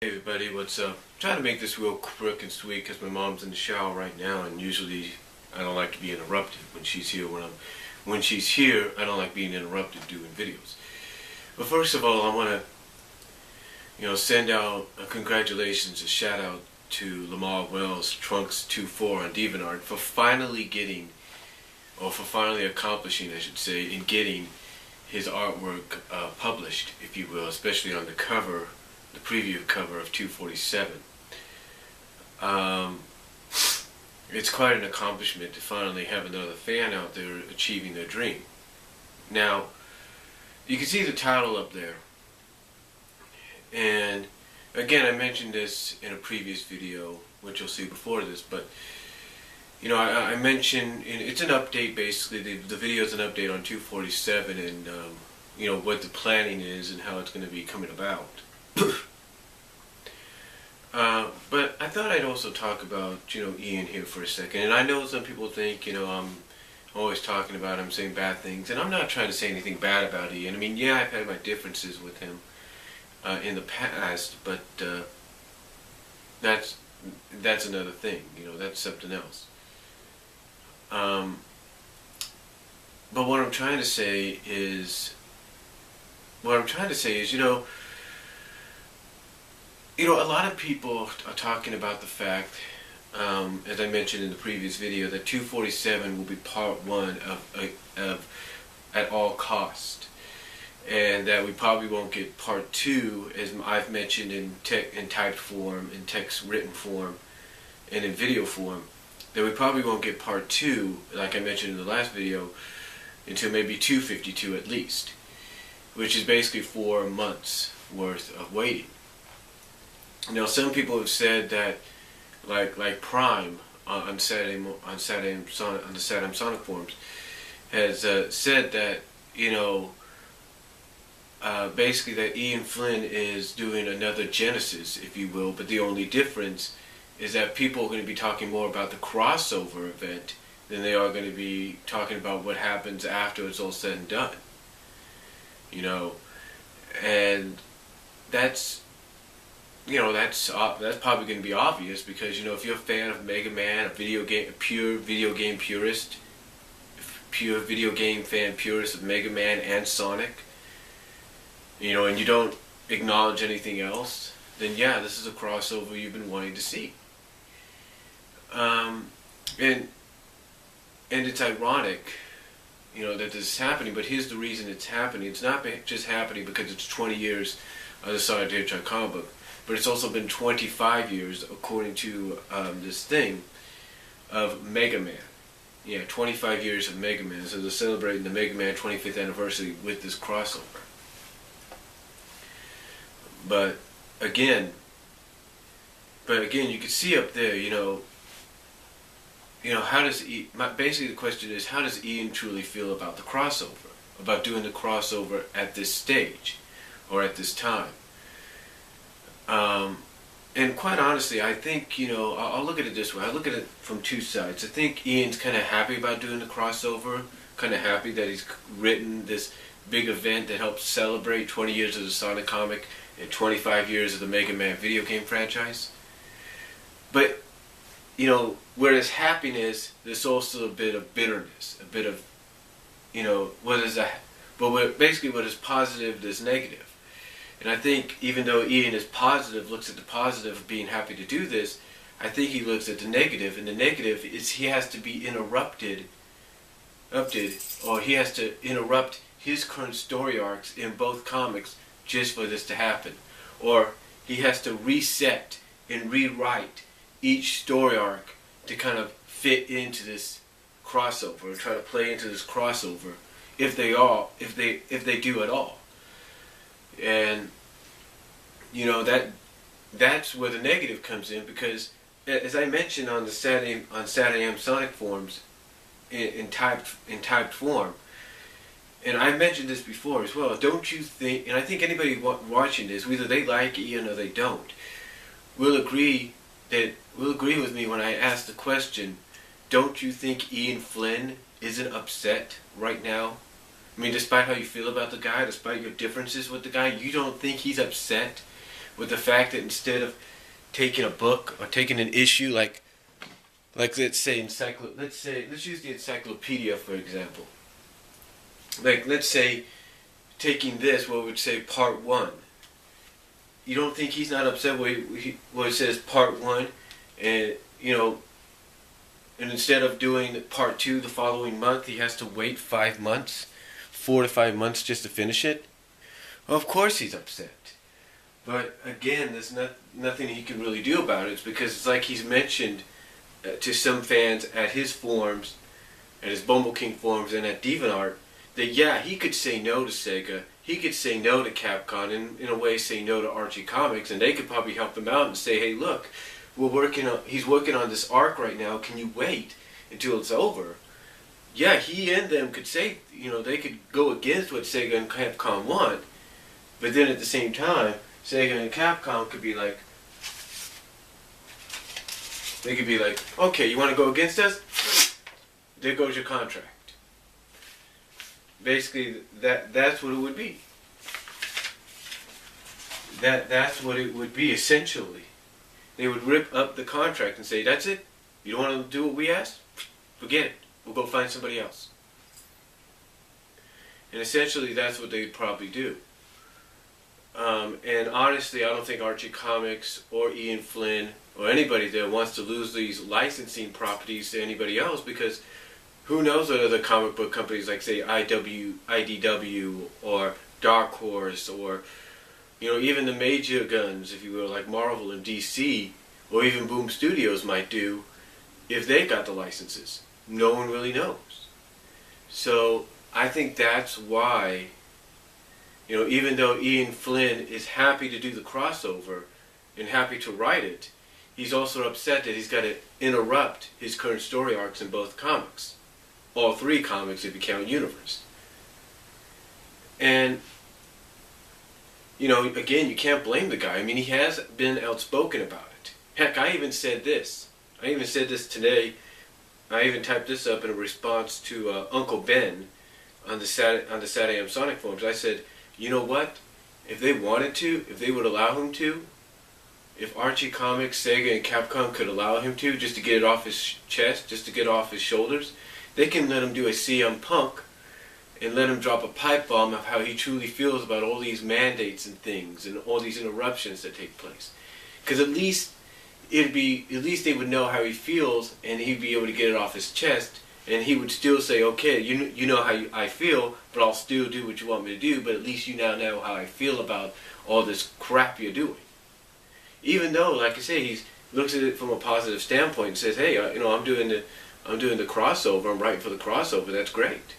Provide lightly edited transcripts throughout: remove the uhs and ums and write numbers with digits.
Hey everybody, what's up? I'm trying to make this real quick and sweet because my mom's in the shower right now, and usually I don't like to be interrupted when she's here. When she's here, I don't like being interrupted doing videos. But first of all, I want to send out a congratulations, a shout out to Lamar Wells Trunks 24 on DeviantArt for finally accomplishing, I should say, in getting his artwork published, if you will, especially on the cover. The preview cover of 247. It's quite an accomplishment to finally have another fan out there achieving their dream. Now, you can see the title up there. And again, I mentioned this in a previous video, which you'll see before this, but I mentioned, it's an update basically. The video is an update on 247 and what the planning is and how it's going to be coming about. But I thought I'd also talk about, Ian here for a second. And I know some people think, I'm always talking about him, saying bad things. And I'm not trying to say anything bad about Ian. I mean, yeah, I've had my differences with him in the past, but that's another thing. That's something else. But what I'm trying to say is, a lot of people are talking about the fact, as I mentioned in the previous video, that 247 will be part one of At All Cost, and that we probably won't get part two, as I've mentioned in typed form, in text written form, and in video form. That we probably won't get part two, like I mentioned in the last video, until maybe 252 at least, which is basically 4 months worth of waiting. Now, some people have said that, like Prime on the Saturday Sonic forums, has said that basically that Ian Flynn is doing another Genesis, if you will, but the only difference is that people are going to be talking more about the crossover event than they are going to be talking about what happens after it's all said and done. And that's probably going to be obvious because, if you're a fan of Mega Man, a pure video game purist, pure video game fan purist of Mega Man and Sonic, and you don't acknowledge anything else, then yeah, this is a crossover you've been wanting to see. And it's ironic, that this is happening, but here's the reason it's happening. It's not just happening because it's 20 years of the Sonic the Hedgehog comic book, but it's also been 25 years, according to this thing, of Mega Man. Yeah, 25 years of Mega Man. So they're celebrating the Mega Man 25th anniversary with this crossover. But again, you can see up there, how does basically the question is, how does Ian truly feel about the crossover, about doing the crossover at this stage or at this time? And quite honestly, I think, I'll look at it this way. I look at it from two sides. I think Ian's kind of happy about doing the crossover, kind of happy that he's written this big event that helps celebrate 20 years of the Sonic comic and 25 years of the Mega Man video game franchise. But, whereas happiness, there's also a bit of bitterness, a bit of, what is positive, there's negative. And I think even though Ian is positive, looks at the positive of being happy to do this, I think he looks at the negative, and the negative is he has to be interrupted, or he has to interrupt his current story arcs in both comics just for this to happen. Or he has to reset and rewrite each story arc to kind of fit into this crossover, or try to play into this crossover, if they do at all. And that's where the negative comes in, because as I mentioned on the Saturday Sonic forums in typed form, and I mentioned this before as well, don't you think, and I think anybody watching this, whether they like Ian or they don't, will agree with me when I ask the question, don't you think Ian Flynn isn't upset right now? I mean, despite how you feel about the guy, despite your differences with the guy, you don't think he's upset with the fact that instead of taking a book or taking an issue like let's use the encyclopedia for example. Like let's say taking this, what would say part 1. You don't think he's not upset where it says part 1, and and instead of doing part 2 the following month, he has to wait 5 months, 4 to 5 months just to finish it? Well, of course he's upset. But again, there's nothing he can really do about it. It's because it's like he's mentioned to some fans at his forums, at his Bumble King forums, and at DeviantArt, that yeah, he could say no to Sega, he could say no to Capcom, and in a way say no to Archie Comics, and they could probably help him out and say, hey, look, he's working on this arc right now, can you wait until it's over? Yeah, he and them could say, they could go against what Sega and Capcom want, but then at the same time, Sega and Capcom could be like, okay, you want to go against us? There goes your contract. Basically, that's what it would be. That's what it would be, essentially. They would rip up the contract and say, that's it? You don't want to do what we asked? Forget it. We'll go find somebody else. And essentially, that's what they'd probably do. And honestly, I don't think Archie Comics or Ian Flynn or anybody there wants to lose these licensing properties to anybody else, because who knows what other comic book companies like, say, IDW or Dark Horse or, even the major guns, if you will, like Marvel and DC, or even Boom Studios might do if they got the licenses. No one really knows. So I think that's why, even though Ian Flynn is happy to do the crossover and happy to write it, he's also upset that he's got to interrupt his current story arcs in both comics. All 3 comics if you count Universe. And, again, you can't blame the guy. I mean, he has been outspoken about it. Heck, I even said this. Today. I even typed this up in a response to Uncle Ben on the Saturday AM Sonic forums. I said, you know what? If they wanted to, if they would allow him to, if Archie Comics, Sega, and Capcom could allow him to, just to get it off his chest, just to get it off his shoulders, they can let him do a CM Punk and let him drop a pipe bomb of how he truly feels about all these mandates and things and all these interruptions that take place. Because at least they would know how he feels, and he'd be able to get it off his chest, and he would still say, okay, you know how I feel, but I'll still do what you want me to do, but at least you now know how I feel about all this crap you're doing. Even though, like I say, he looks at it from a positive standpoint and says, hey, I'm doing the crossover, I'm writing for the crossover, that's great.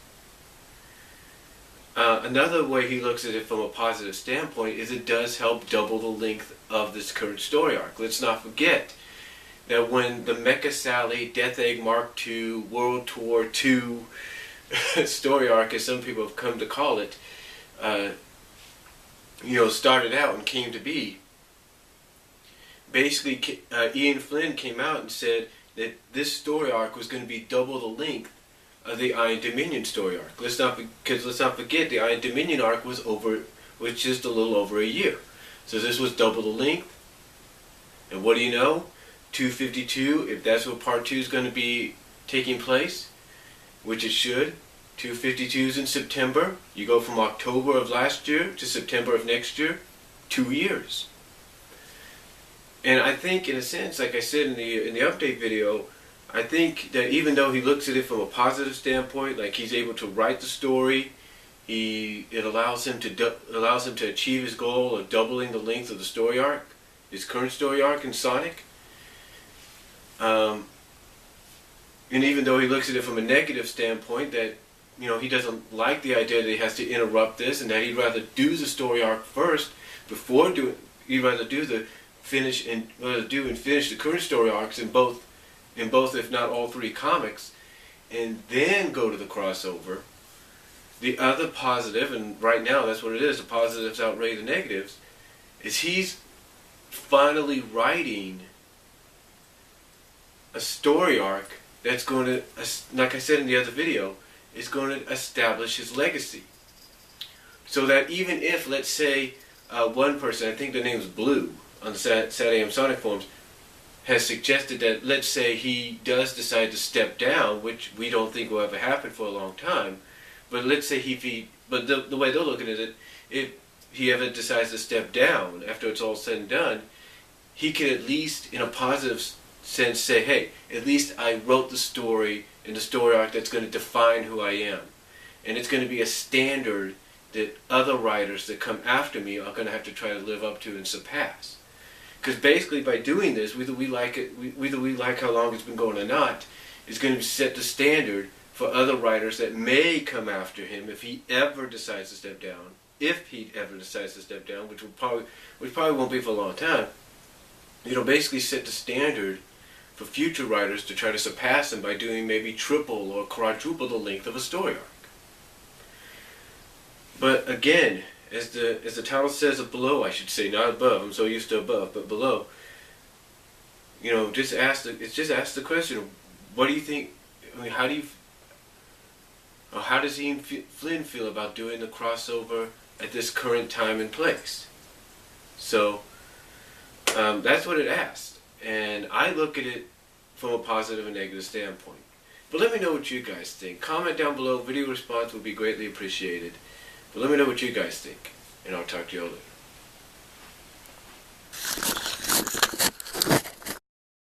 Another way he looks at it from a positive standpoint is it does help double the length of this current story arc. Let's not forget that when the Mecha Sally, Death Egg Mark II, World Tour II story arc, as some people have come to call it, started out and came to be, basically Ian Flynn came out and said that this story arc was going to be double the length of the Iron Dominion story arc. Let's not forget the Iron Dominion arc was just a little over a year. So this was double the length. And what do you know? 252, if that's what part 2 is going to be taking place, which it should, 252 is in September. You go from October of last year to September of next year, 2 years. And I think, in a sense, like I said in the update video, I think that even though he looks at it from a positive standpoint, like he's able to write the story, it allows him to achieve his goal of doubling the length of the story arc, his current story arc in Sonic. And even though he looks at it from a negative standpoint, that he doesn't like the idea that he has to interrupt this, and that he'd rather do the story arc first before he'd rather finish the current story arcs in both, if not all 3 comics, and then go to the crossover. The other positive, and right now that's what it is, the positives outweigh the negatives, is he's finally writing a story arc that's going to, like I said in the other video, is going to establish his legacy. So that even if, let's say, one person, I think the name's Blue, on the Saturday AM Sonic forums, has suggested that, let's say he does decide to step down, which we don't think will ever happen for a long time, but let's say but the way they're looking at it, if he ever decides to step down after it's all said and done, he can at least, in a positive sense, say, hey, at least I wrote the story in the story arc that's going to define who I am. And it's going to be a standard that other writers that come after me are going to have to try to live up to and surpass. Because basically by doing this, whether we like it, whether we like how long it's been going or not, it's going to set the standard for other writers that may come after him if he ever decides to step down. If he ever decides to step down, which probably won't be for a long time. It'll basically set the standard for future writers to try to surpass him by doing maybe triple or quadruple the length of a story arc. But again, as the title says below, I should say, not above. I'm so used to above, but below. You know, just ask the question: what do you think? I mean, how does Ian Flynn feel about doing the crossover at this current time and place? So that's what it asked, and I look at it from a positive and negative standpoint. But let me know what you guys think. Comment down below. Video response would be greatly appreciated. But let me know what you guys think, and I'll talk to you all later.